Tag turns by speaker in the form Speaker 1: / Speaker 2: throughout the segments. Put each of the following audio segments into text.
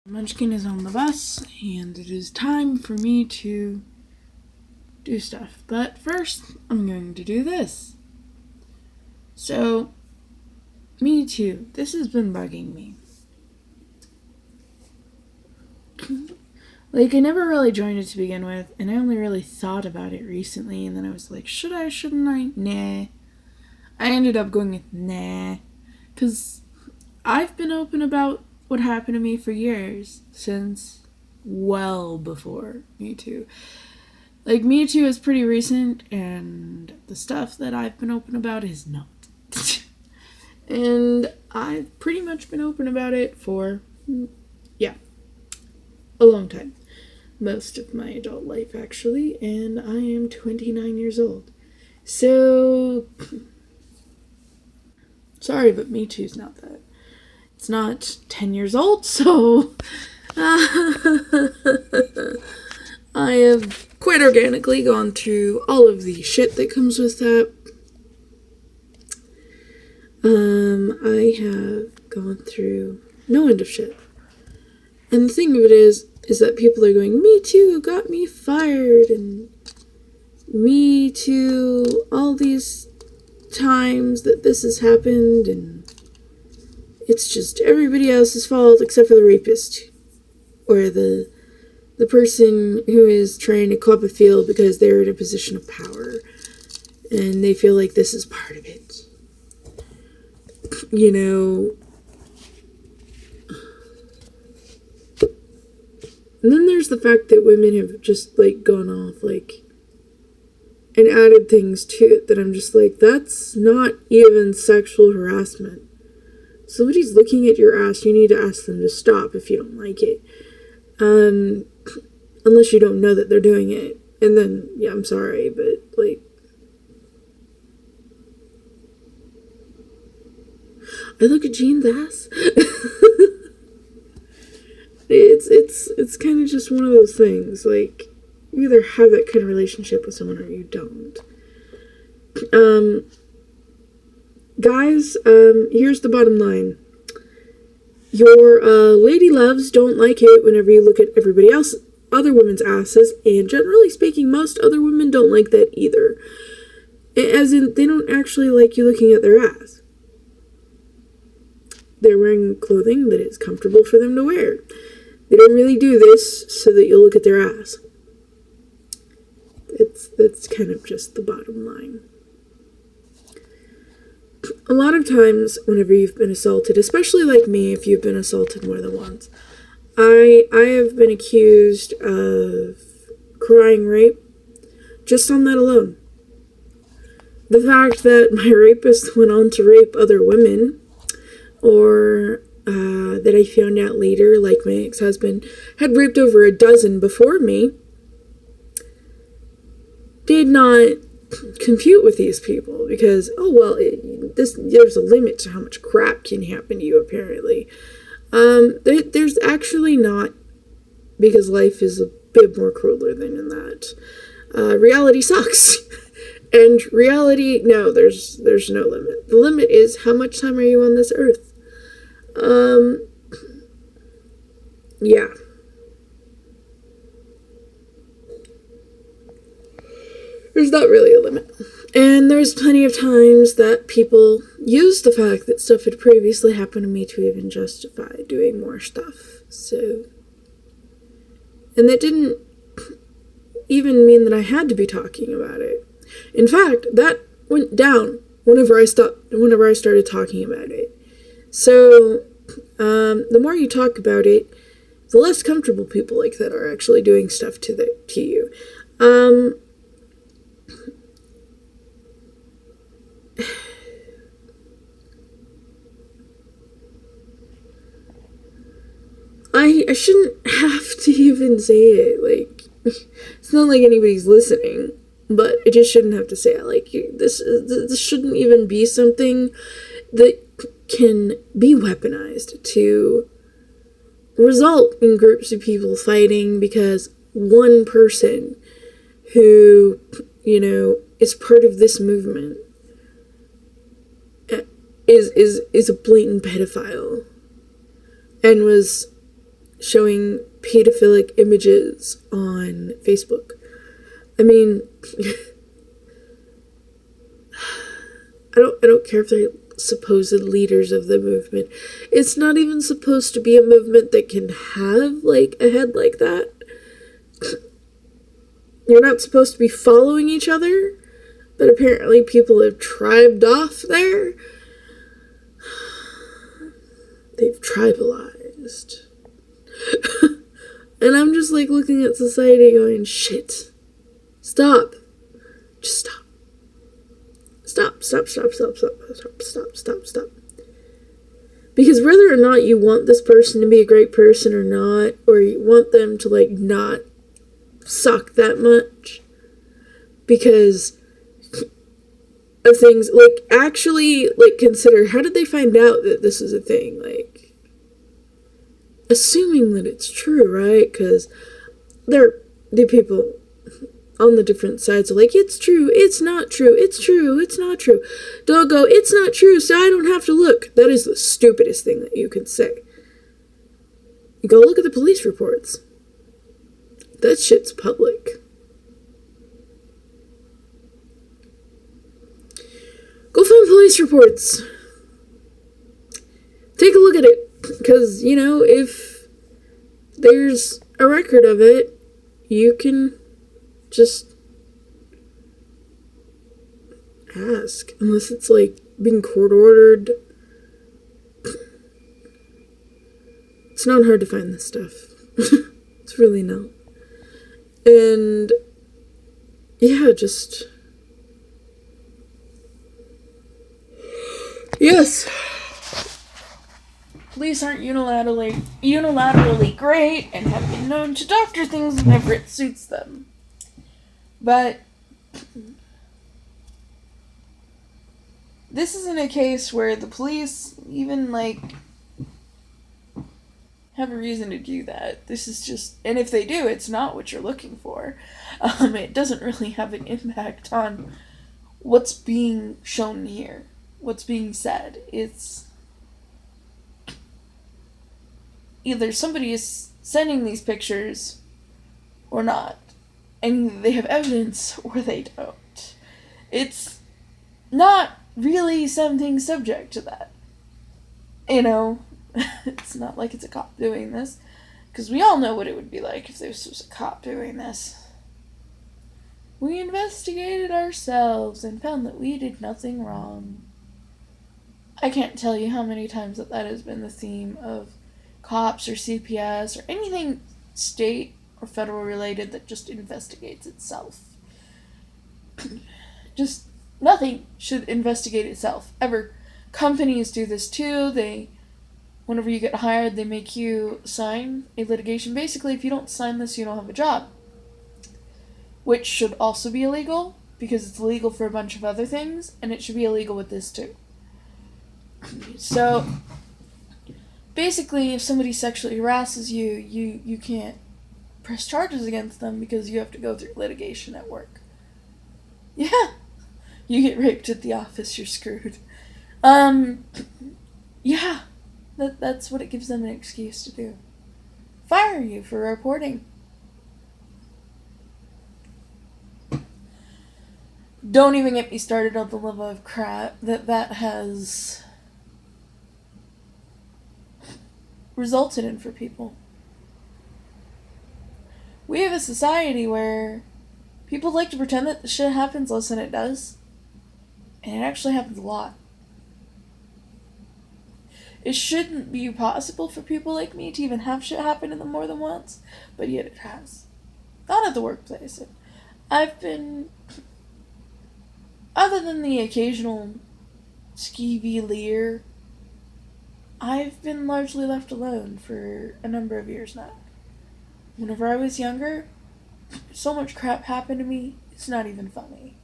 Speaker 1: Munchkin is on the bus, and it is time for me to do stuff. But first, I'm going to do this. So, me too. This has been bugging me. I never really joined it to begin with, and I only really thought about it recently, and then I was like, should I, shouldn't I? Nah. I ended up going with nah. Because I've been open about what happened to me for years, since well before Me Too. Me Too is pretty recent, and the stuff that I've been open about is not. And I've pretty much been open about it for, a long time. Most of my adult life, actually, and I am 29 years old. So, sorry, but Me Too's not that. It's not 10 years old, so I have quite organically gone through all of the shit that comes with that. I have gone through no end of shit. And the thing of it is that people are going, Me Too got me fired, and Me Too, all these times that this has happened, and it's just everybody else's fault except for the rapist. Or the person who is trying to club a field because they're in a position of power. And they feel like this is part of it. You know. And then there's the fact that women have just, gone off, and added things to it that I'm just like, that's not even sexual harassment. Somebody's looking at your ass, you need to ask them to stop if you don't like it. Unless you don't know that they're doing it. And then, yeah, I'm sorry, but, I look at Jean's ass. It's kind of just one of those things. You either have that kind of relationship with someone or you don't. Guys, here's the bottom line. Your lady loves don't like it whenever you look at everybody else, other women's asses, and generally speaking, most other women don't like that either. As in, they don't actually like you looking at their ass. They're wearing clothing that is comfortable for them to wear. They don't really do this so that you'll look at their ass. That's kind of just the bottom line. A lot of times, whenever you've been assaulted, especially like me, if you've been assaulted more than once, I have been accused of crying rape just on that alone. The fact that my rapist went on to rape other women, or that I found out later, like my ex-husband had raped over a dozen before me, did not compute with these people because, there's a limit to how much crap can happen to you, apparently. There's actually not, because life is a bit more crueler than that. Reality sucks. And reality, no, there's no limit. The limit is how much time are you on this earth? Yeah. There's not really a limit. And there's plenty of times that people use the fact that stuff had previously happened to me to even justify doing more stuff. So, and that didn't even mean that I had to be talking about it. In fact, that went down whenever I started talking about it. So, the more you talk about it, the less comfortable people like that are actually doing stuff to you. I shouldn't have to even say it. It's not like anybody's listening, but I just shouldn't have to say it. This shouldn't even be something that can be weaponized to result in groups of people fighting because one person who, is part of this movement is a blatant pedophile and was showing pedophilic images on Facebook. I mean, I don't care if they're supposed leaders of the movement. It's not even supposed to be a movement that can have, like, a head like that. You're not supposed to be following each other, but apparently people have tribed off there. They've tribalized. And I'm just, like, looking at society going, shit. Stop. Just stop. Stop. Because whether or not you want this person to be a great person or not, or you want them to, like, not suck that much because of things, like, actually, like, consider, how did they find out that this is a thing? Like, assuming that it's true, right? Because the people on the different sides are like, it's true, it's not true, it's true, it's not true. Don't go, it's not true, so I don't have to look. That is the stupidest thing that you can say. You go look at the police reports. That shit's public. Go find police reports. Take a look at it. Because, you know, if there's a record of it, you can just ask. Unless it's, like, being court ordered. It's not hard to find this stuff. It's really not. And, yeah, just... Yes. Police aren't unilaterally great and have been known to doctor things whenever it suits them. But this isn't a case where the police even, like, have a reason to do that. This is just, and if they do, it's not what you're looking for. It doesn't really have an impact on what's being shown here, what's being said. It's either somebody is sending these pictures or not, and they have evidence or they don't. It's not really something subject to that. You know, it's not like it's a cop doing this, because we all know what it would be like if this was a cop doing this. We investigated ourselves and found that we did nothing wrong. I can't tell you how many times that has been the theme of cops or CPS or anything state or federal related that just investigates itself. Just nothing should investigate itself, ever. Companies do this too. Whenever you get hired, they make you sign a litigation. Basically, if you don't sign this, you don't have a job. Which should also be illegal, because it's illegal for a bunch of other things, and it should be illegal with this too. So, basically, if somebody sexually harasses you, you can't press charges against them because you have to go through litigation at work. Yeah. You get raped at the office, you're screwed. Yeah. That's what it gives them an excuse to do. Fire you for reporting. Don't even get me started on the level of crap that has resulted in for people. We have a society where people like to pretend that the shit happens less than it does. And it actually happens a lot. It shouldn't be possible for people like me to even have shit happen to them more than once, but yet it has. Not at the workplace. I've been, other than the occasional skeevy leer, I've been largely left alone for a number of years now. Whenever I was younger, so much crap happened to me, it's not even funny.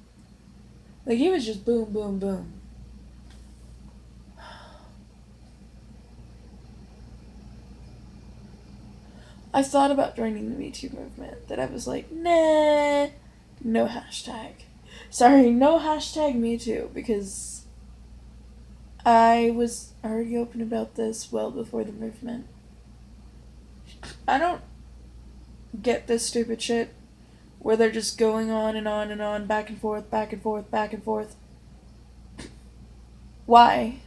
Speaker 1: Like, it was just boom, boom, boom. I thought about joining the Me Too movement, that I was like, nah, no hashtag. Sorry, no hashtag Me Too, because I was already open about this well before the movement. I don't get this stupid shit where they're just going on and on and on, back and forth, back and forth, back and forth. Why?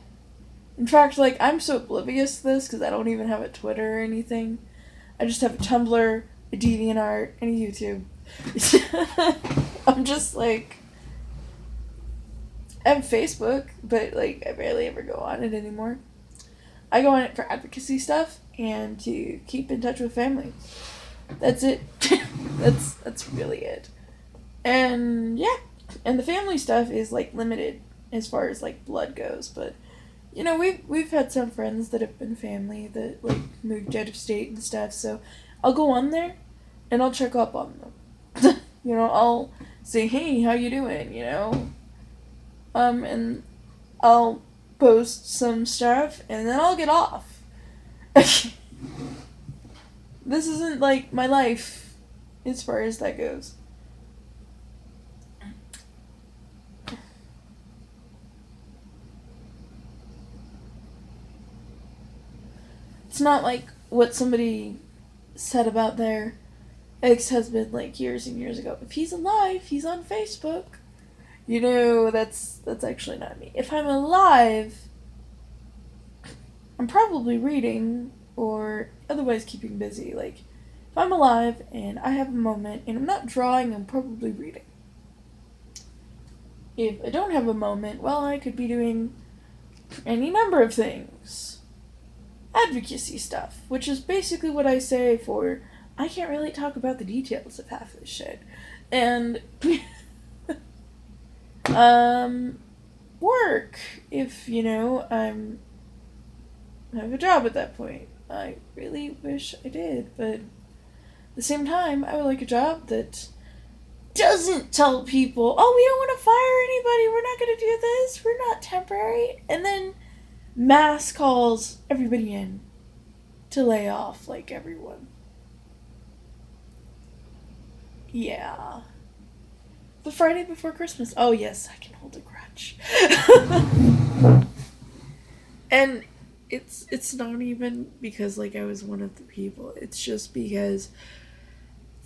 Speaker 1: In fact, like, I'm so oblivious to this because I don't even have a Twitter or anything. I just have a Tumblr, a DeviantArt, and a YouTube. I'm just like, I have Facebook, but like, I barely ever go on it anymore. I go on it for advocacy stuff and to keep in touch with family. That's it. that's really it. And yeah, and the family stuff is like limited as far as like blood goes, but you know, we've had some friends that have been family that like moved out of state and stuff, so I'll go on there and I'll check up on them. You know, I'll say, "Hey, how you doing?" you know. And I'll post some stuff and then I'll get off. This isn't like my life as far as that goes. It's not like what somebody said about their ex-husband like years and years ago. If he's alive, he's on Facebook. You know, that's actually not me. If I'm alive, I'm probably reading or otherwise keeping busy. Like, if I'm alive and I have a moment and I'm not drawing, I'm probably reading. If I don't have a moment, well, I could be doing any number of things. Advocacy stuff, which is basically what I say for, I can't really talk about the details of half this shit. And work, if, you know, I have a job at that point. I really wish I did, but at the same time, I would like a job that doesn't tell people, "Oh, we don't want to fire anybody, we're not going to do this, we're not temporary," and then mass calls everybody in to lay off, like, everyone. Yeah. The Friday before Christmas. Oh, yes, I can hold a grudge. And it's not even because, like, I was one of the people. It's just because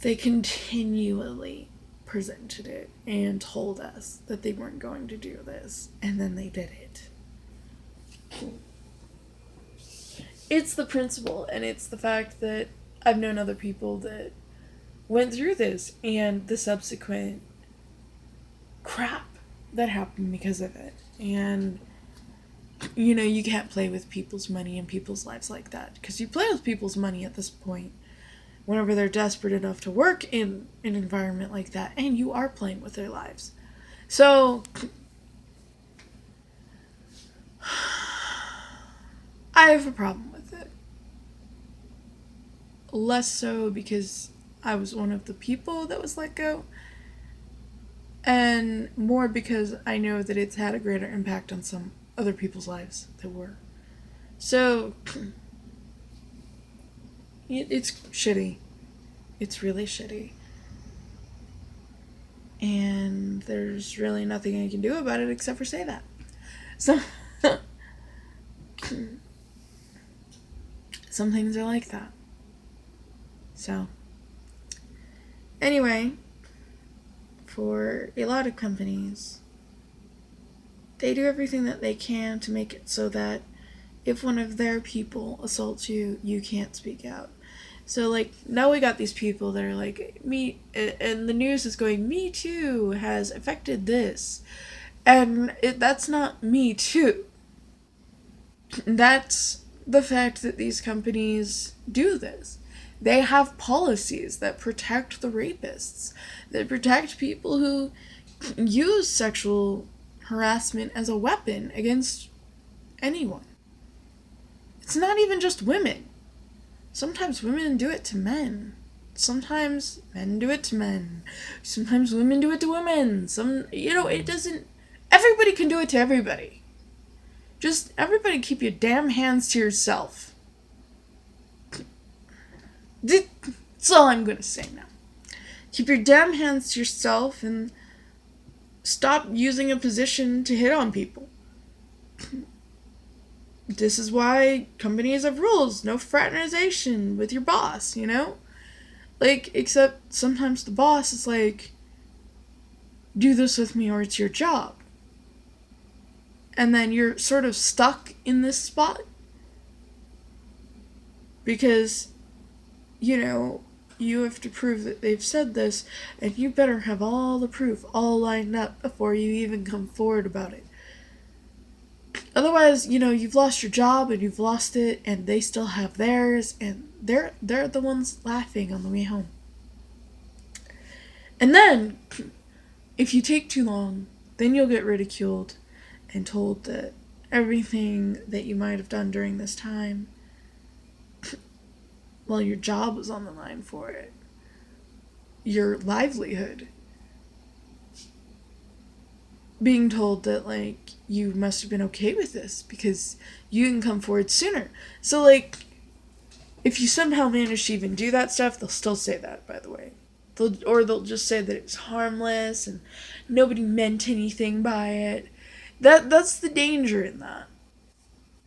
Speaker 1: they continually presented it and told us that they weren't going to do this, and then they did it. It's the principle, and it's the fact that I've known other people that went through this, and the subsequent crap that happened because of it. And, you know, you can't play with people's money and people's lives like that, because you play with people's money at this point whenever they're desperate enough to work in an environment like that, and you are playing with their lives. So I have a problem with it. Less so because I was one of the people that was let go, and more because I know that it's had a greater impact on some other people's lives that were. So it's shitty. It's really shitty. And there's really nothing I can do about it except for say that. So some things are like that. So anyway, for a lot of companies, they do everything that they can to make it so that if one of their people assaults you, you can't speak out. So, like, now we got these people that are like, me, and the news is going, "Me Too has affected this." And that's not Me Too. That's the fact that these companies do this. They have policies that protect the rapists, that protect people who use sexual harassment as a weapon against anyone. It's not even just women. Sometimes women do it to men. Sometimes men do it to men. Sometimes women do it to women. It doesn't... Everybody can do it to everybody. Just, everybody keep your damn hands to yourself. That's all I'm gonna say now. Keep your damn hands to yourself and stop using a position to hit on people. this is why companies have rules. No fraternization with your boss, you know? Like, except sometimes the boss is like, do this with me or it's your job. And then you're sort of stuck in this spot. Because, you know, you have to prove that they've said this, and you better have all the proof all lined up before you even come forward about it. Otherwise, you know, you've lost your job and you've lost it, and they still have theirs, and they're the ones laughing on the way home. And then, if you take too long, then you'll get ridiculed and told that everything that you might have done during this time, well, your job was on the line for it. Your livelihood. Being told that, like, you must have been okay with this because you didn't come forward sooner. So, like, if you somehow manage to even do that stuff, they'll still say that, by the way. They'll just say that it was harmless and nobody meant anything by it. That's the danger in that.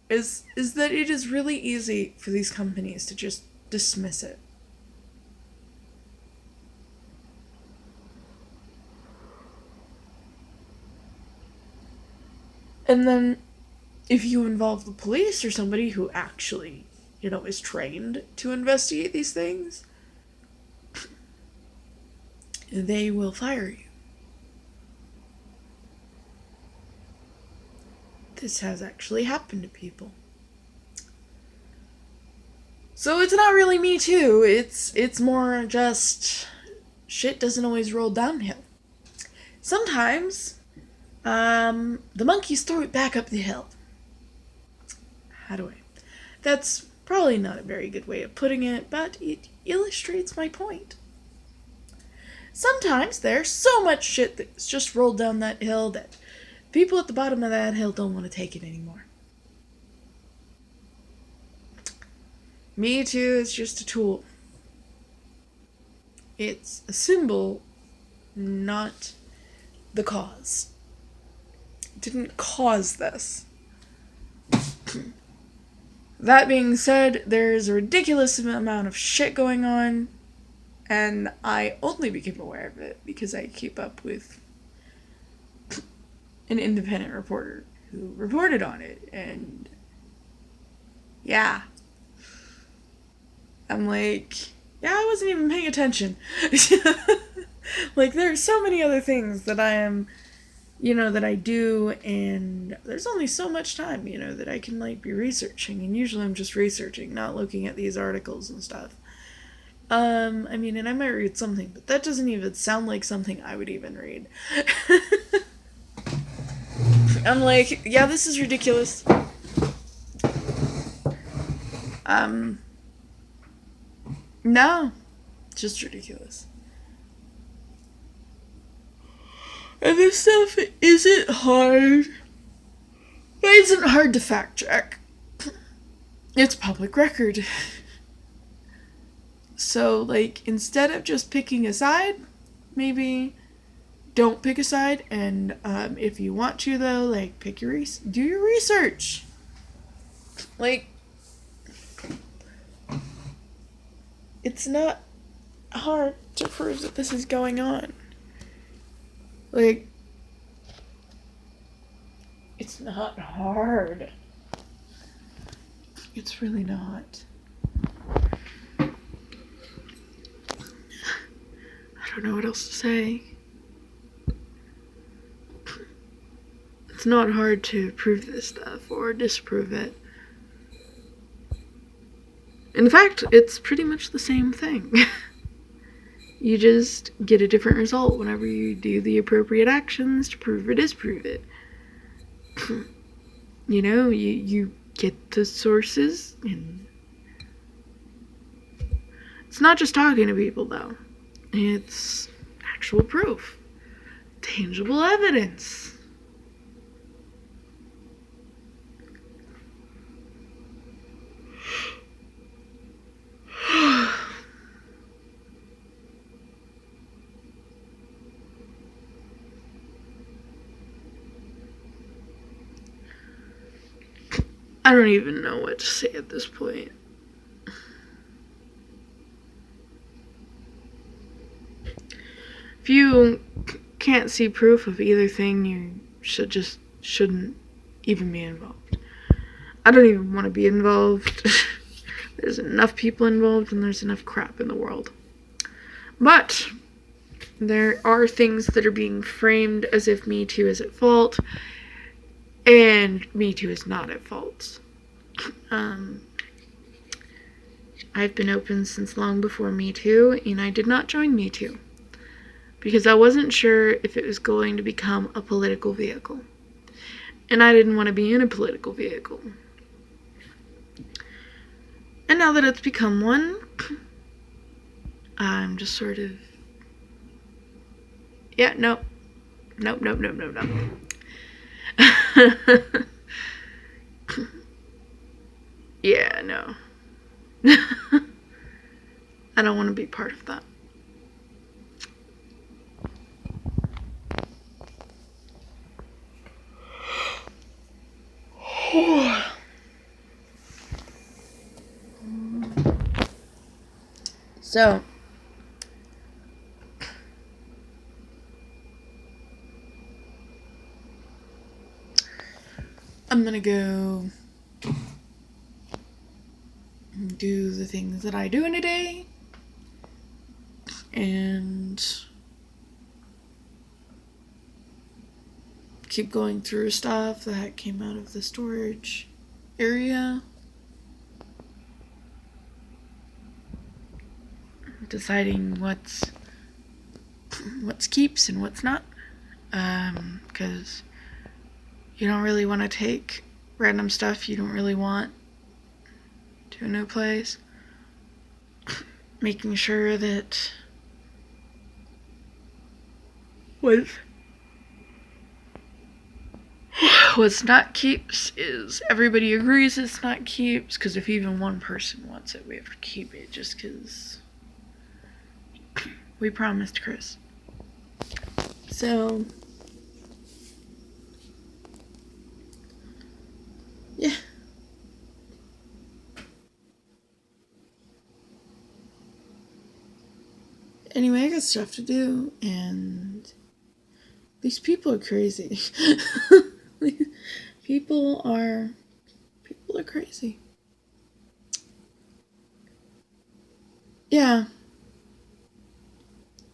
Speaker 1: Is that it is really easy for these companies to just dismiss it. And then if you involve the police or somebody who actually, you know, is trained to investigate these things, they will fire you. This has actually happened to people. So it's not really Me Too, it's more just shit doesn't always roll downhill. Sometimes, the monkeys throw it back up the hill. How do I? That's probably not a very good way of putting it, but it illustrates my point. Sometimes there's so much shit that's just rolled down that hill that people at the bottom of that hill don't want to take it anymore. Me Too is just a tool. It's a symbol, not the cause. It didn't cause this. That being said, there's a ridiculous amount of shit going on, and I only became aware of it because I keep up with an independent reporter who reported on it, and yeah. I'm like, yeah, I wasn't even paying attention. Like, there's so many other things that I am, you know, that I do, and there's only so much time, you know, that I can, like, be researching, and usually I'm just researching, not looking at these articles and stuff. I mean, and I might read something, but that doesn't even sound like something I would even read. I'm like, yeah, this is ridiculous. No, just ridiculous. And this stuff isn't hard. It isn't hard to fact check. It's public record. So, like, instead of just picking a side, maybe don't pick a side. And if you want to, though, like, do your research. Like, it's not hard to prove that this is going on. Like, it's not hard. It's really not. I don't know what else to say. It's not hard to prove this stuff or disprove it. In fact, it's pretty much the same thing. You just get a different result whenever you do the appropriate actions to prove or disprove it. You know, you get the sources, and it's not just talking to people, though. It's actual proof. Tangible evidence. I don't even know what to say at this point. If you can't see proof of either thing, you shouldn't even be involved. I don't even want to be involved. There's enough people involved and there's enough crap in the world. But there are things that are being framed as if Me Too is at fault, and Me Too is not at fault. I've been open since long before Me Too, and I did not join Me Too because I wasn't sure if it was going to become a political vehicle. And I didn't want to be in a political vehicle. And now that it's become one, I'm just sort of... Yeah, nope. Nope. Yeah, no. I don't want to be part of that. So, I'm gonna go do the things that I do in a day and keep going through stuff that came out of the storage area, deciding what's keeps and what's not, because you don't really want to take random stuff you don't really want to a new place. Making sure that what's not keeps is everybody agrees it's not keeps, because if even one person wants it, we have to keep it just because we promised Chris. So, yeah. Anyway, I got stuff to do, and these people are crazy. People are crazy. Yeah.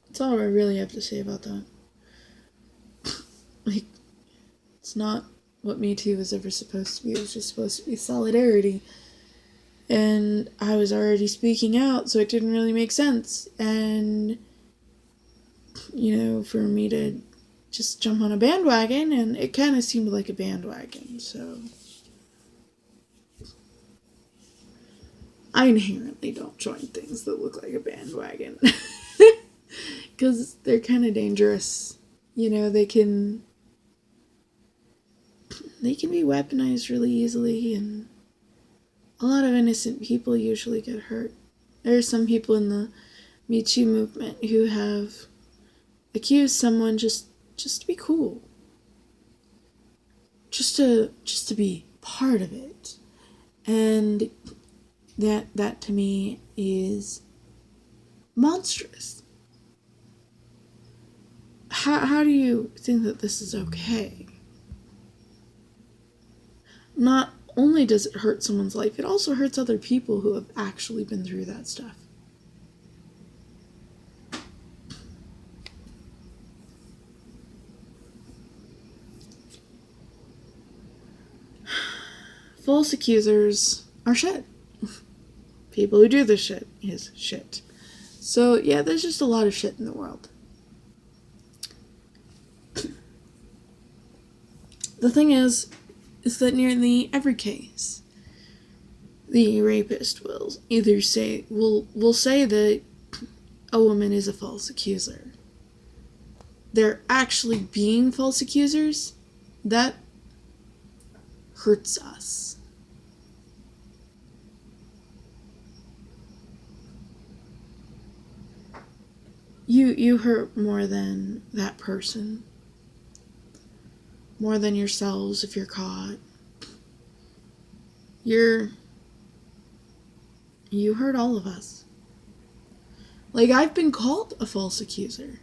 Speaker 1: That's all I really have to say about that. Like, it's not what Me Too was ever supposed to be. It was just supposed to be solidarity. And I was already speaking out, so it didn't really make sense. And, for me to just jump on a bandwagon, and it kind of seemed like a bandwagon, so I inherently don't join things that look like a bandwagon. Because they're kind of dangerous. They can be weaponized really easily, and a lot of innocent people usually get hurt. There are some people in the Me Too movement who have accused someone just to be cool. Just to be part of it. And that to me is monstrous. How do you think that this is okay? Not only does it hurt someone's life, it also hurts other people who have actually been through that stuff. False accusers are shit. People who do this shit is shit. So, yeah, there's just a lot of shit in the world. The thing is that nearly every case, the rapist will either say that a woman is a false accuser. They're actually being false accusers. That hurts us. You hurt more than that person. More than yourselves if you're caught. You hurt all of us. Like, I've been called a false accuser.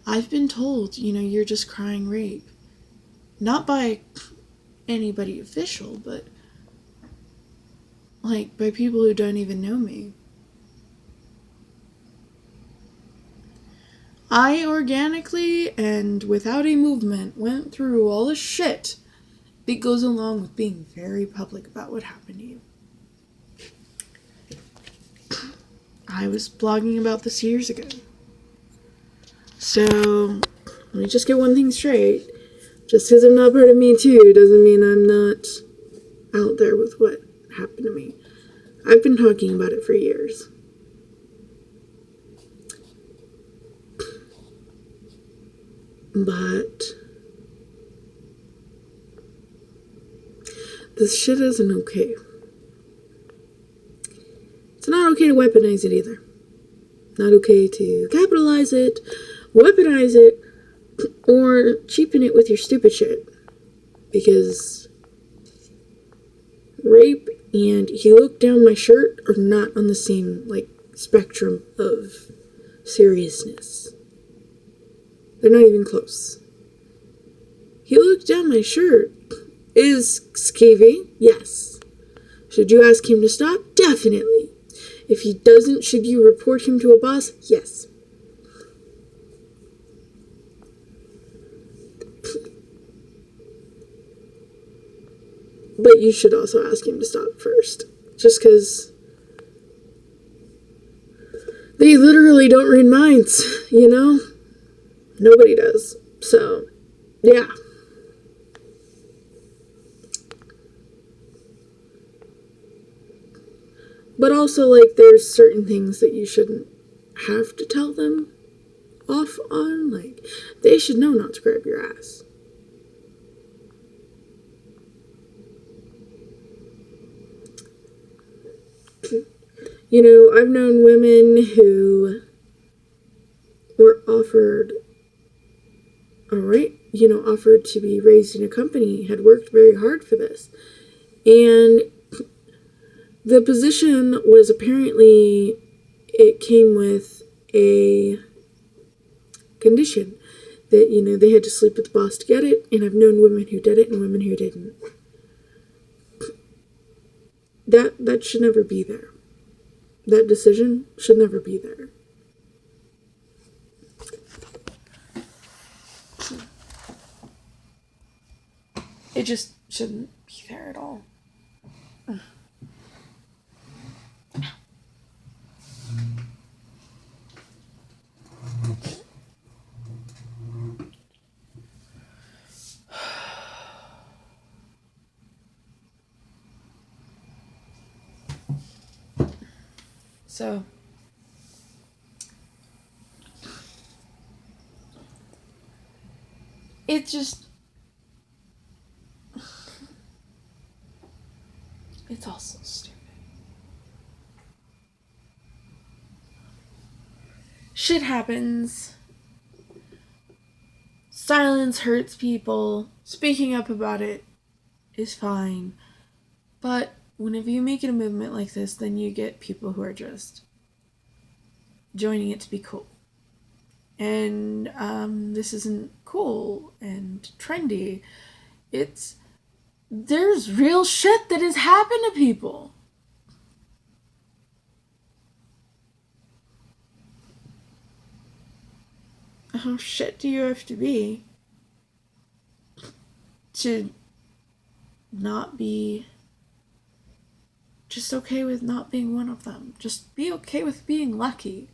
Speaker 1: I've been told, you're just crying rape. Not by anybody official, but like by people who don't even know me. I organically and without a movement went through all the shit that goes along with being very public about what happened to you. I was blogging about this years ago. So, let me just get one thing straight. Just because I'm not part of Me Too doesn't mean I'm not out there with what happened to me. I've been talking about it for years. But this shit isn't okay. It's not okay to weaponize it either. Not okay to capitalize it, weaponize it, or cheapen it with your stupid shit. Because rape and he looked down my shirt are not on the same, spectrum of seriousness. They're not even close. He looked down my shirt. Is skeevy? Yes. Should you ask him to stop? Definitely. If he doesn't, should you report him to a boss? Yes. But you should also ask him to stop first. Just because they literally don't read minds, Nobody does. So, yeah. But also, there's certain things that you shouldn't have to tell them off on. They should know not to grab your ass. I've known women who were offered offered to be raised in a company, had worked very hard for this. And the position was apparently, it came with a condition that, they had to sleep with the boss to get it. And I've known women who did it and women who didn't. That should never be there. That decision should never be there. It just shouldn't be there at all. So, it just, it's all so stupid. Shit happens. Silence hurts people. Speaking up about it is fine. But whenever you make it a movement like this, then you get people who are just joining it to be cool. And this isn't cool and trendy. There's real shit that has happened to people. How shit do you have to be to not be just okay with not being one of them? Just be okay with being lucky.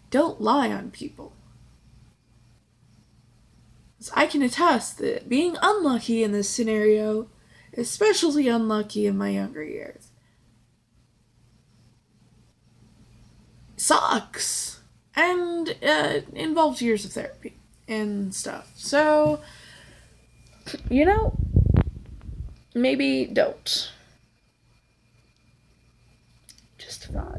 Speaker 1: Don't lie on people. I can attest that being unlucky in this scenario, especially unlucky in my younger years, sucks. And involves years of therapy and stuff. So, maybe don't. Just a thought.